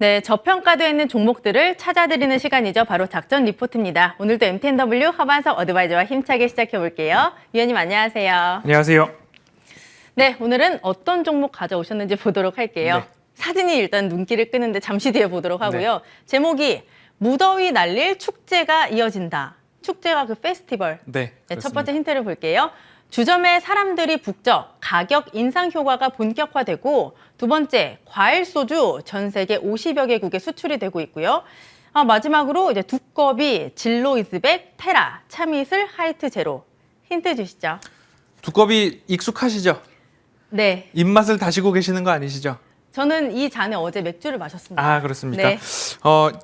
네, 저평가되어 있는 종목들을 찾아드리는 시간이죠. 바로 작전 리포트입니다. 오늘도 MTNW 하반석 어드바이저와 힘차게 시작해 볼게요. 위원님 안녕하세요. 안녕하세요. 네, 오늘은 어떤 종목 가져오셨는지 보도록 할게요. 네. 사진이 일단 눈길을 끄는데 잠시 뒤에 보도록 하고요. 제목이 무더위 날릴 축제가 이어진다. 축제가 그 페스티벌. 네, 네, 첫 번째 힌트를 볼게요. 주점에 사람들이 북적, 가격 인상 효과가 본격화되고 두 번째, 과일 소주 전 세계 50여 개국에 수출이 되고 있고요. 마지막으로 이제 두꺼비, 진로 이즈백, 테라, 참이슬, 하이트 제로. 힌트 주시죠. 두꺼비 익숙하시죠? 네, 입맛을 다시고 계시는 거 아니시죠? 저는 이 잔에 어제 맥주를 마셨습니다. 아, 그렇습니까? 네.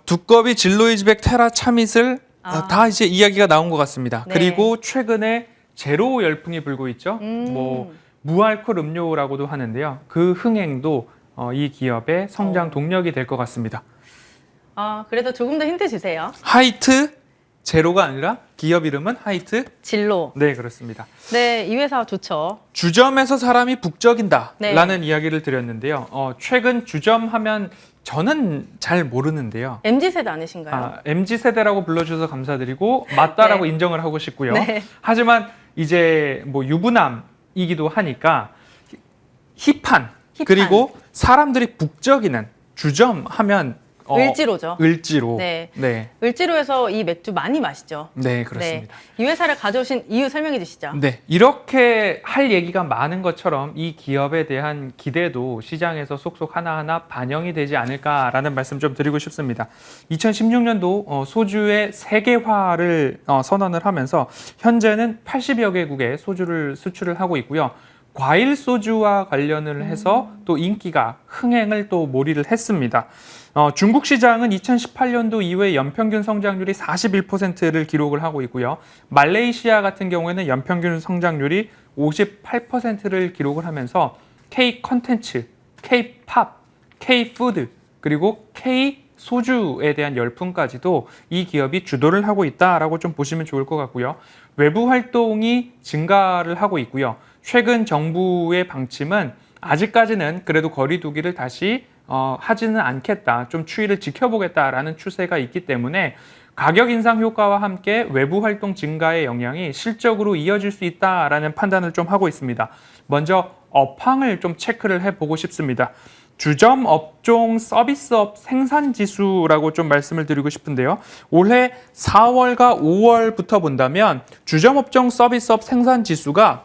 두꺼비, 진로이즈백, 테라, 참이슬 다 이제 이야기가 나온 것 같습니다. 네. 그리고 최근에 제로 열풍이 불고 있죠. 뭐 무알콜 음료라고도 하는데요. 그 흥행도 이 기업의 성장 동력이 될 것 같습니다. 그래도 조금 더 힌트 주세요. 하이트 제로가 아니라 기업 이름은 하이트. 진로. 네, 그렇습니다. 네, 이 회사 좋죠. 주점에서 사람이 북적인다라는 네. 이야기를 드렸는데요. 최근 주점 하면 저는 잘 모르는데요. MZ세대 아니신가요? MZ세대라고 불러주셔서 감사드리고 맞다라고 네. 인정을 하고 싶고요. 네. 하지만 이제 뭐 유부남이기도 하니까 힙한 그리고 사람들이 북적이는 주점 하면 을지로죠. 을지로. 네. 네. 을지로에서 이 맥주 많이 마시죠. 네, 그렇습니다. 네. 이 회사를 가져오신 이유 설명해 주시죠. 네, 이렇게 할 얘기가 많은 것처럼 이 기업에 대한 기대도 시장에서 속속 하나하나 반영이 되지 않을까라는 말씀 좀 드리고 싶습니다. 2016년도 소주의 세계화를 선언을 하면서 현재는 80여 개국에 소주를 수출을 하고 있고요. 과일 소주와 관련을 해서 또 인기가 흥행을 또 몰이를 했습니다. 중국 시장은 2018년도 이후에 연평균 성장률이 41%를 기록을 하고 있고요. 말레이시아 같은 경우에는 연평균 성장률이 58%를 기록을 하면서 K 컨텐츠, K 팝, K 푸드 그리고 K 소주에 대한 열풍까지도 이 기업이 주도를 하고 있다라고 좀 보시면 좋을 것 같고요. 외부 활동이 증가를 하고 있고요. 최근 정부의 방침은 아직까지는 그래도 거리두기를 다시 하지는 않겠다, 좀 추이를 지켜보겠다라는 추세가 있기 때문에 가격 인상 효과와 함께 외부 활동 증가의 영향이 실적으로 이어질 수 있다라는 판단을 좀 하고 있습니다. 먼저 업황을 좀 체크를 해보고 싶습니다. 주점 업종 서비스업 생산 지수라고 좀 말씀을 드리고 싶은데요. 올해 4월과 5월부터 본다면 주점 업종 서비스업 생산 지수가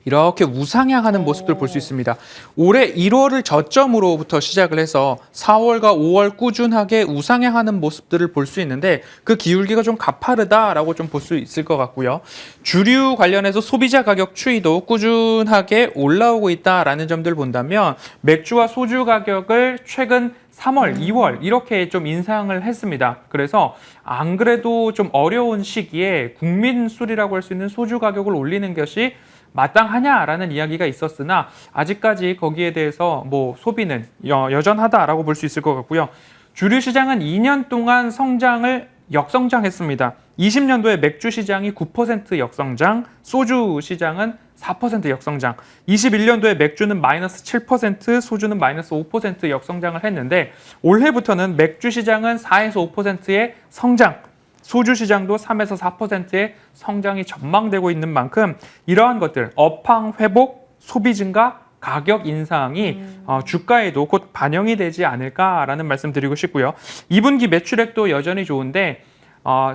이렇게 우상향하는 모습을 볼 수 있습니다. 올해 1월을 저점으로부터 시작을 해서 4월과 5월 꾸준하게 우상향하는 모습들을 볼 수 있는데 그 기울기가 좀 가파르다라고 좀 볼 수 있을 것 같고요. 주류 관련해서 소비자 가격 추이도 꾸준하게 올라오고 있다라는 점들을 본다면 맥주와 소주 가격을 최근 3월, 2월 이렇게 좀 인상을 했습니다. 그래서 안 그래도 좀 어려운 시기에 국민 술이라고 할 수 있는 소주 가격을 올리는 것이 마땅하냐라는 이야기가 있었으나 아직까지 거기에 대해서 뭐 소비는 여전하다라고 볼 수 있을 것 같고요. 주류 시장은 2년 동안 성장을 역성장했습니다. 20년도에 맥주 시장이 9% 역성장, 소주 시장은 4% 역성장, 21년도에 맥주는 마이너스 7%, 소주는 마이너스 5% 역성장을 했는데 올해부터는 맥주 시장은 4에서 5%의 성장, 소주 시장도 3에서 4%의 성장이 전망되고 있는 만큼 이러한 것들, 업황 회복, 소비 증가, 가격 인상이 주가에도 곧 반영이 되지 않을까라는 말씀 드리고 싶고요. 2분기 매출액도 여전히 좋은데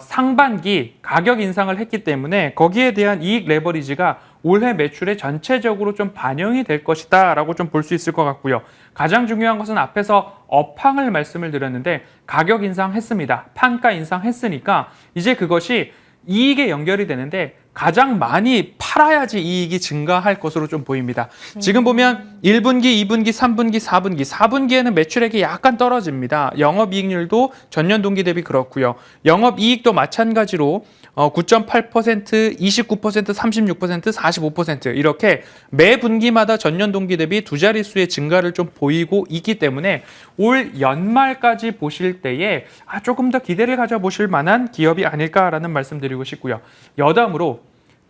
상반기 가격 인상을 했기 때문에 거기에 대한 이익 레버리지가 올해 매출에 전체적으로 좀 반영이 될 것이다 라고 좀 볼 수 있을 것 같고요. 가장 중요한 것은 앞에서 업황을 말씀을 드렸는데 가격 인상했습니다. 판가 인상했으니까 이제 그것이 이익에 연결이 되는데 가장 많이 팔아야지 이익이 증가할 것으로 좀 보입니다. 지금 보면 1분기, 2분기, 3분기, 4분기, 4분기에는 매출액이 약간 떨어집니다. 영업이익률도 전년 동기 대비 그렇고요. 영업이익도 마찬가지로 9.8%, 29%, 36%, 45% 이렇게 매 분기마다 전년 동기 대비 두 자릿수의 증가를 좀 보이고 있기 때문에 올 연말까지 보실 때에 조금 더 기대를 가져보실 만한 기업이 아닐까라는 말씀 드리고 싶고요. 여담으로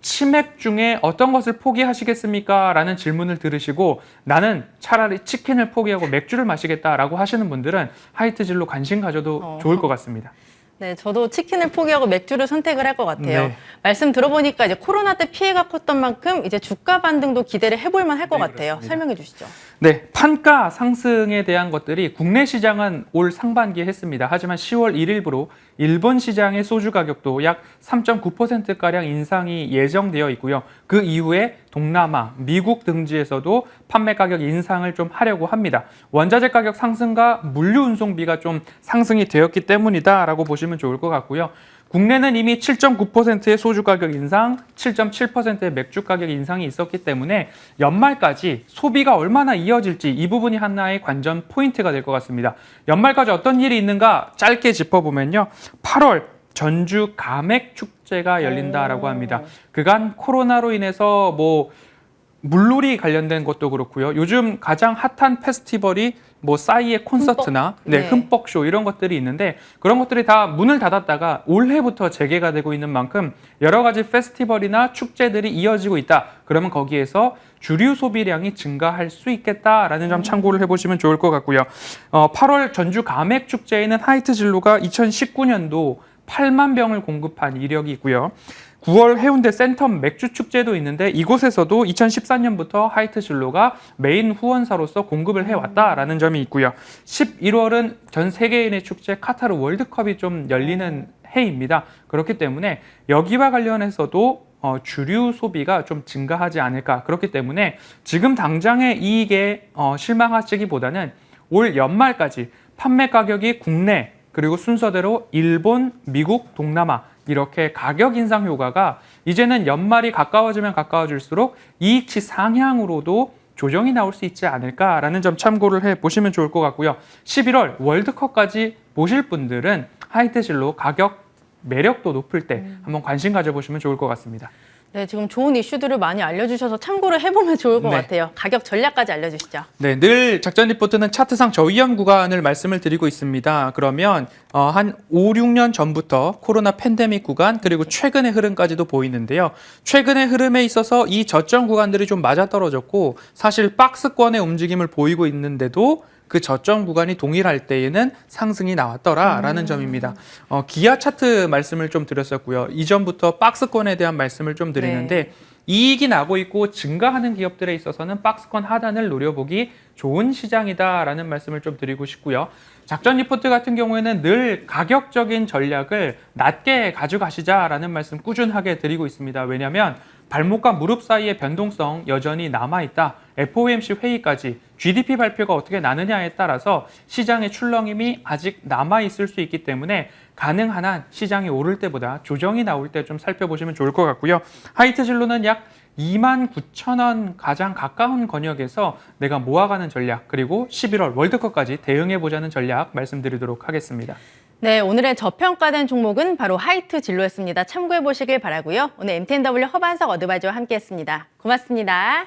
치맥 중에 어떤 것을 포기하시겠습니까? 라는 질문을 들으시고 나는 차라리 치킨을 포기하고 맥주를 마시겠다라고 하시는 분들은 하이트 진로 관심 가져도 좋을 것 같습니다. 네, 저도 치킨을 포기하고 맥주를 선택을 할 것 같아요. 네. 말씀 들어보니까 이제 코로나 때 피해가 컸던 만큼 이제 주가 반등도 기대를 해볼 만할 것 네, 같아요. 그렇습니다. 설명해 주시죠. 네, 판가 상승에 대한 것들이 국내 시장은 올 상반기에 했습니다. 하지만 10월 1일부로 일본 시장의 소주 가격도 약 3.9%가량 인상이 예정되어 있고요. 그 이후에 동남아, 미국 등지에서도 판매 가격 인상을 좀 하려고 합니다. 원자재 가격 상승과 물류 운송비가 좀 상승이 되었기 때문이다라고 보시면 좋을 것 같고요. 국내는 이미 7.9%의 소주 가격 인상, 7.7%의 맥주 가격 인상이 있었기 때문에 연말까지 소비가 얼마나 이어질지 이 부분이 하나의 관전 포인트가 될 것 같습니다. 연말까지 어떤 일이 있는가 짧게 짚어보면요. 8월 전주 가맥 축제가 열린다라고 합니다. 그간 코로나로 인해서 물놀이 관련된 것도 그렇고요. 요즘 가장 핫한 페스티벌이 싸이의 콘서트나 흠뻑쇼 이런 것들이 있는데 그런 것들이 다 문을 닫았다가 올해부터 재개가 되고 있는 만큼 여러 가지 페스티벌이나 축제들이 이어지고 있다. 그러면 거기에서 주류 소비량이 증가할 수 있겠다라는 점 참고를 해보시면 좋을 것 같고요. 8월 전주 가맥 축제에는 하이트 진로가 2019년도 8만 병을 공급한 이력이 있고요. 9월 해운대 센텀 맥주 축제도 있는데 이곳에서도 2014년부터 하이트 진로가 메인 후원사로서 공급을 해왔다라는 점이 있고요. 11월은 전 세계인의 축제 카타르 월드컵이 좀 열리는 해입니다. 그렇기 때문에 여기와 관련해서도 주류 소비가 좀 증가하지 않을까. 그렇기 때문에 지금 당장의 이익에 실망하시기보다는 올 연말까지 판매 가격이 국내 그리고 순서대로 일본, 미국, 동남아 이렇게 가격 인상 효과가 이제는 연말이 가까워지면 가까워질수록 이익치 상향으로도 조정이 나올 수 있지 않을까라는 점 참고를 해보시면 좋을 것 같고요. 11월 월드컵까지 보실 분들은 하이트 진로 가격 매력도 높을 때 한번 관심 가져보시면 좋을 것 같습니다. 네, 지금 좋은 이슈들을 많이 알려주셔서 참고를 해보면 좋을 것 같아요. 가격 전략까지 알려주시죠. 네, 늘 작전 리포트는 차트상 저위험 구간을 말씀을 드리고 있습니다. 그러면 한 5, 6년 전부터 코로나 팬데믹 구간 그리고 최근의 흐름까지도 보이는데요. 최근의 흐름에 있어서 이 저점 구간들이 좀 맞아떨어졌고 사실 박스권의 움직임을 보이고 있는데도 그 저점 구간이 동일할 때에는 상승이 나왔더라라는 점입니다. 기아 차트 말씀을 좀 드렸었고요. 이전부터 박스권에 대한 말씀을 좀 드리는데 이익이 나고 있고 증가하는 기업들에 있어서는 박스권 하단을 노려보기 좋은 시장이다라는 말씀을 좀 드리고 싶고요. 작전 리포트 같은 경우에는 늘 가격적인 전략을 낮게 가져가시자라는 말씀 꾸준하게 드리고 있습니다. 왜냐하면 발목과 무릎 사이의 변동성 여전히 남아있다. FOMC 회의까지 GDP 발표가 어떻게 나느냐에 따라서 시장의 출렁임이 아직 남아있을 수 있기 때문에 가능한 한 시장이 오를 때보다 조정이 나올 때 좀 살펴보시면 좋을 것 같고요. 하이트 진로는 약 29,000원 가장 가까운 권역에서 내가 모아가는 전략 그리고 11월 월드컵까지 대응해보자는 전략 말씀드리도록 하겠습니다. 네, 오늘의 저평가된 종목은 바로 하이트 진로였습니다. 참고해 보시길 바라고요. 오늘 MTNW 허반석 어드바이저와 함께했습니다. 고맙습니다.